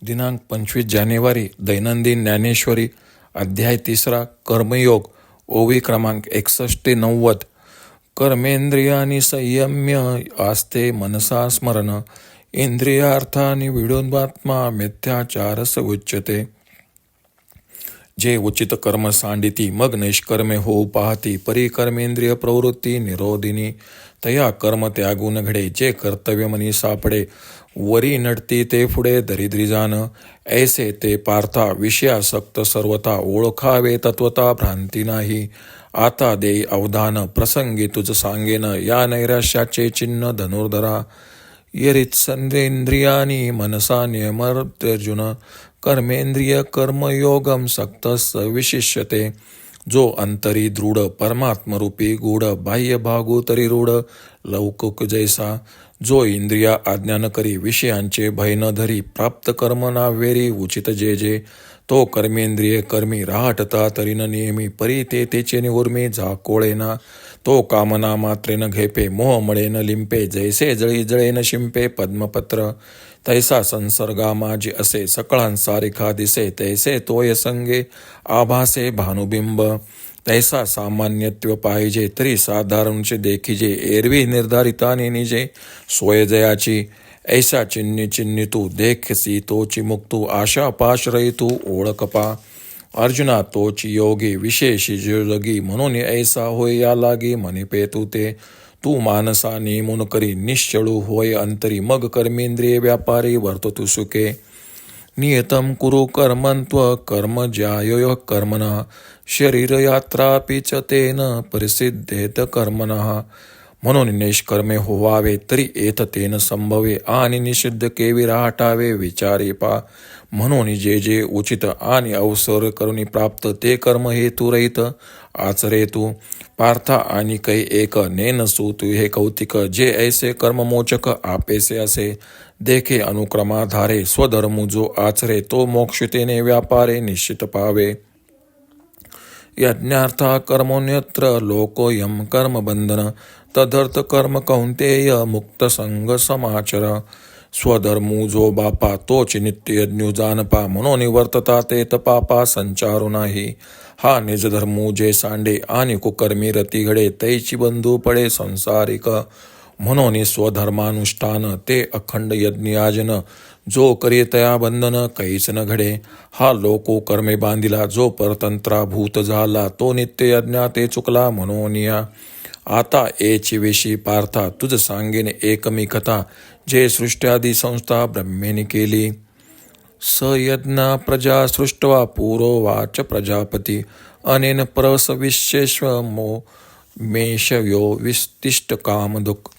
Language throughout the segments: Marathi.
दिनांक 25 जानेवारी. दैनंदिन ज्ञानेश्वरी. अध्याय 3. कर्मयोग. ओवी क्रमांक 61 ते 90. कर्मेंद्रियानी संयम्य आस्ते मनसा स्मरण, इंद्रियार्थानी विडोन्मात्मा मिथ्याचारस उच्यते. जे उचित कर्म सांडिती मग निष्कर्मे होऊ पाहती, परी कर्मेंद्रिय प्रवृत्ती निरोधिनी तया कर्म त्यागून घडे. जे कर्तव्य मनी सापडे वरी नडती ते पुढे दरिद्रीजान, ऐसे ते पार्था विषयासक्त सर्वथा. ओळखावे तत्वता भ्रांती नाही, आता देई अवधान प्रसंगी तुझ सांगेन. या नैराश्याचे चिन्ह धनुर्धरा, यरित्संद्रेंद्रियानी मनसा नियमर्त्यर्जुन, कर्मेंद्रिय कर्मयोगम सक्तस विशिष्यते. जो अंतरी दृढ परमात्मरूपी गूढ, बाह्य भागू तरी रूढ लौकिक जैसा. जो इंद्रिया आज्ञा न करी विषयांचे भय न धरी, प्राप्त कर्म ना वेरी उचित जे जे. तो कर्मेंद्रिय कर्मी राहटता तरी न नियमी, परी ते तेचे निउर्मी झाकोळेना. तो कामना मात्रे न घेपे मोहमळे न लिंपे, जैसे जळी जळे न शिंपे पद्मपत्र. तैसा संसर्गा माझी असे सकळांसारिखा दिसे, तैसे तोय संगे आभासे भानुबिंब. तैसा सामान्यत्व पाहिजे तरी साधारणचे देखिजे, एरवी निर्धारिताने निजे सोय जयाची. ऐसा चिन्नी चिन्नी तू देखसी तोची मुक्तू, आशा पाश रहितू ओळखपा. अर्जुना तोची योगी विशेषी जगी, म्हणून ऐसा होय या लागी म्हणिपे तू ते. तू मानसा नेमून करी निश्चळू होय अंतरी, मग कर्मेंद्रिय व्यापारी वर्ततु सुखे. नियतम कुरु कर्मत्व कर्म ज्यायो कर्मणः, शरीरयात्रापि च तेन परिसिद्धेत कर्मणः. म्हणून निष्कर्मे होवावे तरी एत तेन संभवे, आणि निषिद्ध केवी राहटावे विचारे पा. म्हणून जे जे उचित आणि अवसर करुणी प्राप्त, ते कर्म हेतू रहित आचरे तू. पार्था आणि कै एक नेनसू तू हे कौतिक, जे ऐसे कर्ममोचक आपेसे असे. देखे अनुक्रमाधारे स्वधर्मू जो आचरे, तो मोक्षतेने व्यापारे निश्चित पावे. यज्ञार्था कर्मोन्यत्र लोकोयम कर्म बंधन, तदर्थ कर्म कौंतेय मुक्त संग समाचर. स्वधर्मू जो बापा तोच नित्य यज्ञू जानपा, म्हणून वर्तता ते तपापा संचारू नाही. हा निजधर्मू जे सांडे आणि कुकर्मी रती घडे, तैची बंधू पडे संसारिक. म्हणून स्वधर्मानुष्ठान ते अखंड यज्ञयाजन, जो करी तया बंधन कैच न घडे. हा लोको कर्मे बांधिला जो परतंत्राभूत झाला, तो नित्य यज्ञा ते चुकला म्हणून या. आता एची विषयी पार्था तुझ सांगेन एकमी कथा, जे सृष्ट्यादी संस्था ब्रह्मेने केली. स यज्ञ प्रजा सृष्ट्वा पुरोवाच प्रजापती, अनेन प्रसविश्वेश्वमो मेषयो विस्तिष्ट कामदुक.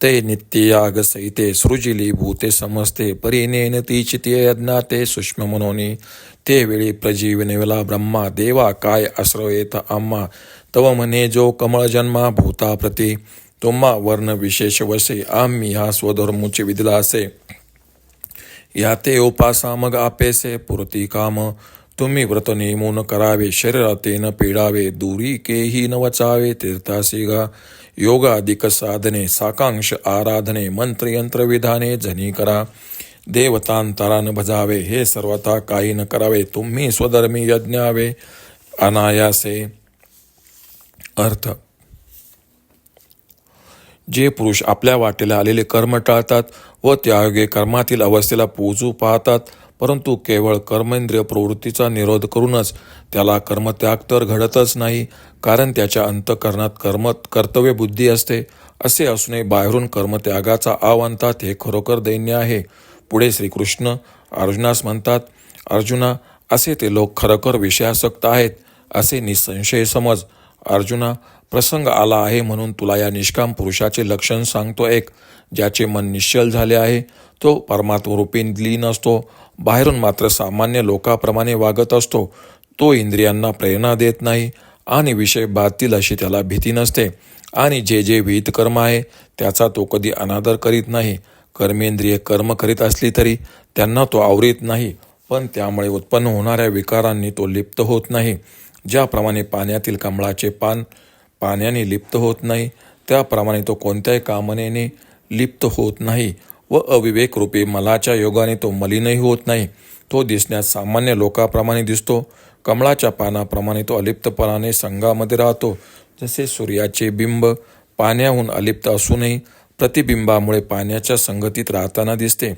ते नित्ययाग सहिते सृजिली भूते समजते, परिनेन तीचिती यज्ञा ते सूक्ष्म मनोनी. ते वेळी प्रजीवनेवला ब्रह्मा, देवा काय आश्रयेत आम्हा. तव म्हणे जो कमळ जन्मा भूता प्रती, तुम्हा वर्ण विशेष वसे आम्ही हा स्वधर्मूचे विदिला असे. या ते उपासा मग आपेसे पुरती काम. तुम्ही व्रत नेमून करावे शरीरातेन पीडावे, दुरी केही न वचावे तीर्थासी गा. योगाधिक साधने साकांक्ष आराधने, मंत्रयंत्र विधाने जनी करा. देवतांतरान भजावे हे सर्वथा काही न करावे, तुम्ही स्वधर्मी यज्ञावे अनायासे. अर्थ: जे पुरुष आपल्या वाटेला आलेले कर्म टाळतात व त्यायोगे कर्मातील अवस्थेला पोहोचू पाहतात, परंतु केवळ कर्मेंद्रिय प्रवृत्तीचा निरोध करूनच त्याला कर्मत्याग तर घडतच नाही, कारण त्याच्या अंतःकरणात कर्तव्य बुद्धी असते. असे असूनही बाहेरून कर्मत्यागाचा आवंतात हे खरोखर दैन्य आहे. पुढे श्रीकृष्ण अर्जुनास म्हणतात, अर्जुना असे ते लोक खरोखर विषयासक्त आहेत असे निसंशय समज. अर्जुना प्रसंग आला आहे म्हणून तुला या निष्काम पुरुषाचे लक्षण सांगतो. एक, ज्याचे मन निश्चल झाले आहे तो परमात्मरूपी लीन असतो, बाहेरून मात्र सामान्य लोकाप्रमाणे वागत असतो. तो इंद्रियांना प्रेरणा देत नाही आणि विषय बाधतील अशी त्याला भीती नसते, आणि जे जे विहित कर्म आहे त्याचा तो कधी अनादर करीत नाही. कर्मेंद्रिय कर्म करीत असली तरी त्यांना तो आवरीत नाही, पण त्यामुळे उत्पन्न होणाऱ्या विकारांनी तो लिप्त होत नाही. ज्याप्रमाणे पाण्यातील कमळाचे पान पाण्याने लिप्त होत नाही, त्याप्रमाणे तो कोणत्याही कामनेने लिप्त होत नाही. व अविवेक रूपी मलाच्या योगाने तो मलिनही होत नाही. तो दिसण्यात सामान्य लोकाप्रमाणे दिसतो. कमळाच्या पानाप्रमाणे तो अलिप्तपणाने संघामध्ये राहतो. जसे सूर्याचे बिंब पाण्याहून अलिप्त असूनही प्रतिबिंबामुळे पाण्याच्या संगतीत राहताना दिसते,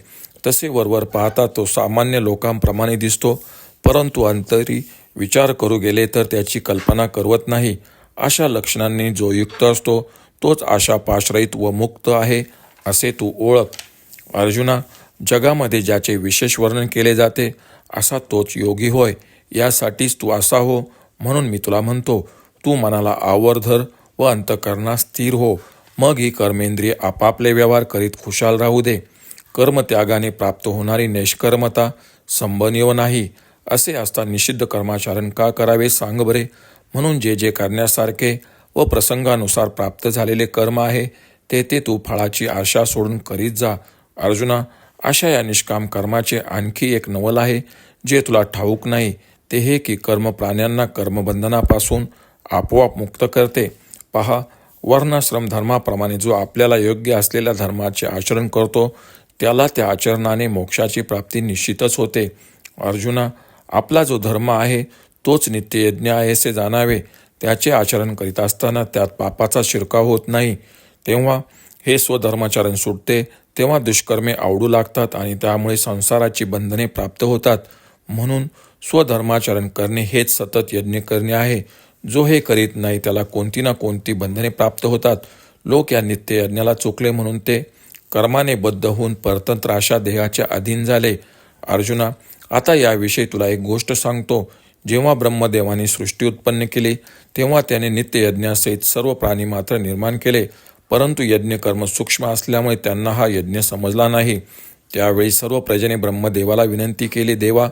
तसे वरवर पाहता तो सामान्य लोकांप्रमाणे दिसतो, परंतु अंतरी विचार करू गेले तर त्याची कल्पना करवत नाही. अशा लक्षणांनी जो युक्त असतो तोच आशापाश्रयित व मुक्त आहे असे तू ओळख. अर्जुना, जगामध्ये ज्याचे विशेष वर्णन केले जाते असा तोच योगी होय. यासाठीच तू असा हो. म्हणून मी तुला म्हणतो, तू मनाला आवर धर व अंतःकरणात स्थिर हो. मग ही कर्मेंद्रिय आपापले व्यवहार करीत खुशाल राहू दे. कर्मत्यागाने प्राप्त होणारी निष्कर्मता संभनीय नाही. असे असता निषिद्ध कर्माचरण का करावे सांग बरे. म्हणून जे जे करण्यासारखे व प्रसंगानुसार प्राप्त झालेले कर्म आहे ते तू फळाची आशा सोडून करीत जा. अर्जुना, अशा या निष्काम कर्माचे आणखी एक नवल आहे जे तुला ठाऊक नाही. ते हे की कर्म प्राण्यांना कर्मबंधनापासून आपोआप मुक्त करते. पहा, वर्णाश्रम धर्माप्रमाणे जो आपल्याला योग्य असलेल्या धर्माचे आचरण करतो त्याला त्या आचरणाने मोक्षाची प्राप्ती निश्चितच होते. अर्जुना, आपला जो धर्म आहे तोच नित्ययज्ञ आहे असे जाणावे. त्याचे आचरण करीत असताना त्यात पापाचा शिरकाव होत नाही. तेव्हा हे स्वधर्माचरण सुटते. तेव्हा दुष्कर्मे आवडू लागतात आणि त्यामुळे संसाराची बंधने प्राप्त होतात. म्हणून स्वधर्माचरण करणे हेच सतत यज्ञ करणे आहे. जो हे करीत नाही त्याला कोणती ना कोणती बंधने प्राप्त होतात. लोक या नित्ययज्ञाला चुकले म्हणून ते कर्माने बद्ध होऊन परतंत्र अशा देहाच्या अधीन झाले. अर्जुना, आता याविषयी तुला एक गोष्ट सांगतो. जेव्हा ब्रह्मदेवाने सृष्टी उत्पन्न केली तेव्हा त्याने नित्ययज्ञासहित सर्व प्राणी मात्र निर्माण केले, परंतु यज्ञकर्म सूक्ष्म असल्यामुळे त्यांना हा यज्ञ समजला नाही. त्यावेळी सर्व प्रजेने ब्रह्मदेवाला विनंती केली, देवा,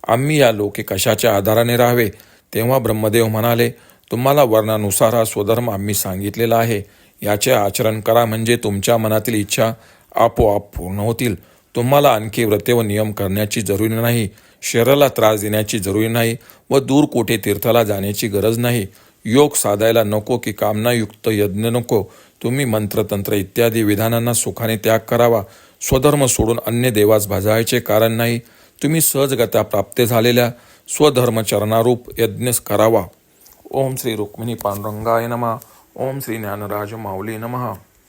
आम्ही या लोके कशाच्या आधाराने राहावे. तेव्हा ब्रह्मदेव म्हणाले, तुम्हाला वर्णानुसार हा स्वधर्म आम्ही सांगितलेला आहे. याचे आचरण करा म्हणजे तुमच्या मनातील इच्छा आपोआप पूर्ण होतील. तुम्हाला आणखी व्रते व नियम करण्याची जरुरी नाही. शरीराला त्रास देण्याची जरुरी नाही व दूर कोठे तीर्थाला जाण्याची गरज नाही. योग साधायला नको की कामनायुक्त यज्ञ नको. तुम्ही मंत्रतंत्र इत्यादी विधानांना सुखाने त्याग करावा. स्वधर्म सोडून अन्य देवास भजायचे कारण नाही. तुम्ही सहजगत्या प्राप्त झालेल्या स्वधर्मचरणारूप यज्ञ करावा. ओम श्री रुक्मिणी पांडुरंगाय नमः. ओम श्री ज्ञानराज माऊली नमः.